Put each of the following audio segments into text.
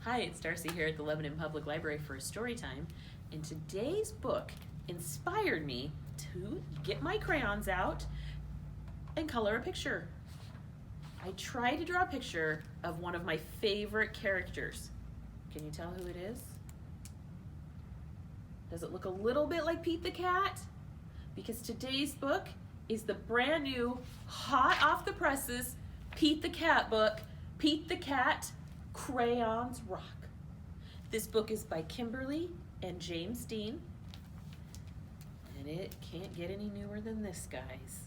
Hi, it's Darcy here at the Lebanon Public Library for Storytime, and today's book inspired me to get my crayons out and color a picture. I tried to draw a picture of one of my favorite characters. Can you tell who it is? Does it look a little bit like Pete the Cat? Because today's book is the brand new, hot off the presses, Pete the Cat book, Pete the Cat, Crayons Rock. This book is by Kimberly and James Dean, and it can't get any newer than this, guys.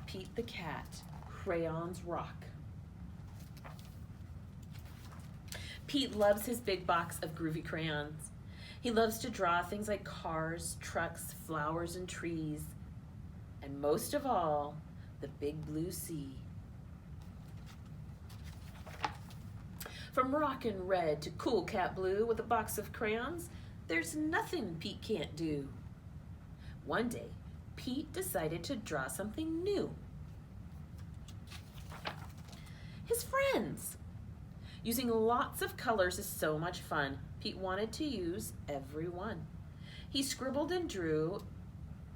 Pete the Cat, Crayons Rock. Pete loves his big box of groovy crayons. He loves to draw things like cars, trucks, flowers, and trees, and most of all, the big blue sea. From rockin' red to cool cat blue with a box of crayons, there's nothing Pete can't do. One day, Pete decided to draw something new. His friends. Using lots of colors is so much fun. Pete wanted to use every one. He scribbled and drew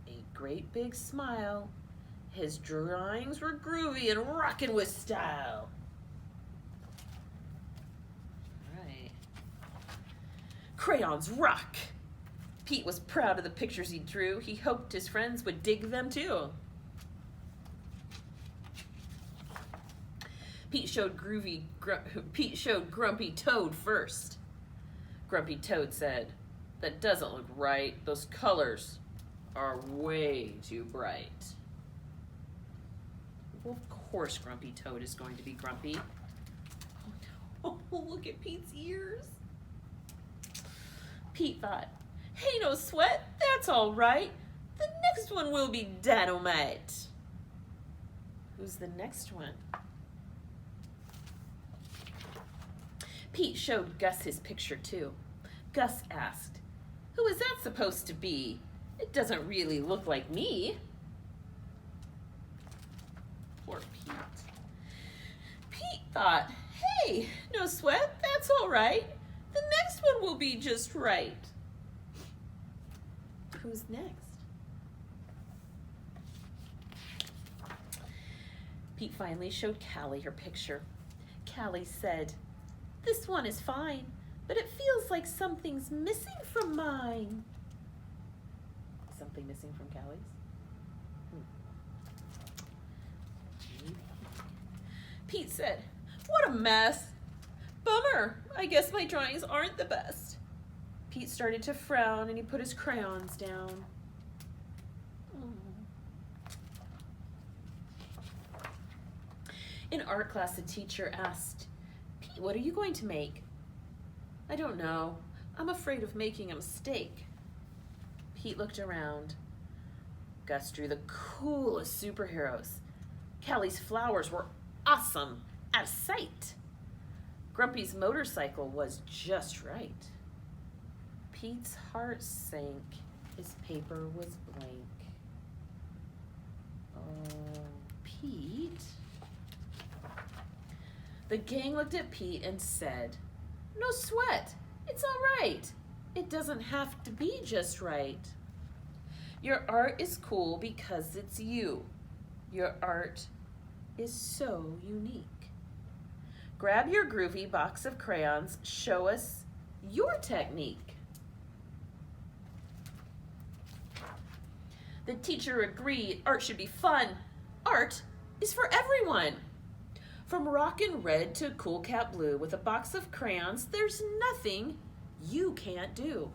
a great big smile. His drawings were groovy and rockin' with style. Crayons rock! Pete was proud of the pictures he drew. He hoped his friends would dig them too. Pete showed Grumpy Toad first. Grumpy Toad said, "That doesn't look right. Those colors are way too bright." Well, of course Grumpy Toad is going to be grumpy. Oh no, look at Pete's ears. Pete thought, "Hey, no sweat, that's all right. The next one will be dynamite." Who's the next one? Pete showed Gus his picture too. Gus asked, "Who is that supposed to be? It doesn't really look like me." Poor Pete. Pete thought, "Hey, no sweat, that's all right. The next one will be just right." Who's next? Pete finally showed Callie her picture. Callie said, "This one is fine, but it feels like something's missing from mine." Something missing from Callie's? Maybe. Pete said, "What a mess. Bummer, I guess my drawings aren't the best." Pete started to frown and he put his crayons down. In art class, the teacher asked, "Pete, what are you going to make?" "I don't know. I'm afraid of making a mistake." Pete looked around. Gus drew the coolest superheroes. Callie's flowers were awesome, out of sight. Grumpy's motorcycle was just right. Pete's heart sank. His paper was blank. Oh, Pete. The gang looked at Pete and said, "No sweat. It's all right. It doesn't have to be just right. Your art is cool because it's you. Your art is so unique. Grab your groovy box of crayons. Show us your technique." The teacher agreed art should be fun. Art is for everyone. From rockin' red to cool cat blue, with a box of crayons, there's nothing you can't do.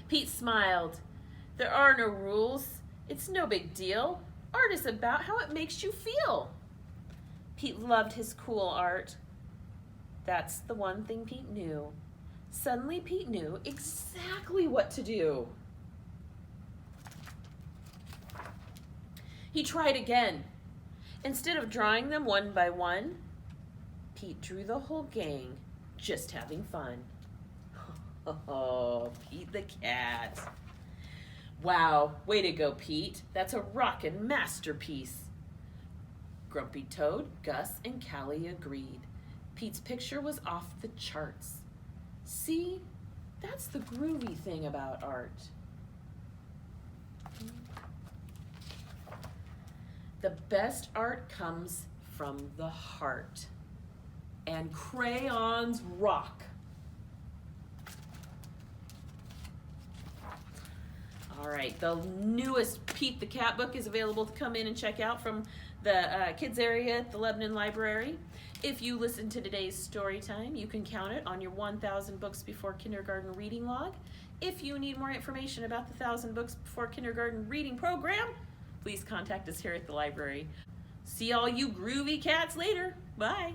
Pete smiled. "There are no rules. It's no big deal. Art is about how it makes you feel." Pete loved his cool art. That's the one thing Pete knew. Suddenly Pete knew exactly what to do. He tried again. Instead of drawing them one by one, Pete drew the whole gang, just having fun. Oh, Pete the Cat. Wow, way to go, Pete. That's a rockin' masterpiece. Grumpy Toad, Gus, and Callie agreed. Pete's picture was off the charts. See, that's the groovy thing about art. The best art comes from the heart. And crayons rock. All right, the newest Pete the Cat book is available to come in and check out from the kids area at the Lebanon Library. If you listen to today's story time, you can count it on your 1,000 Books Before Kindergarten reading log. If you need more information about the 1,000 Books Before Kindergarten reading program, please contact us here at the library. See all you groovy cats later. Bye.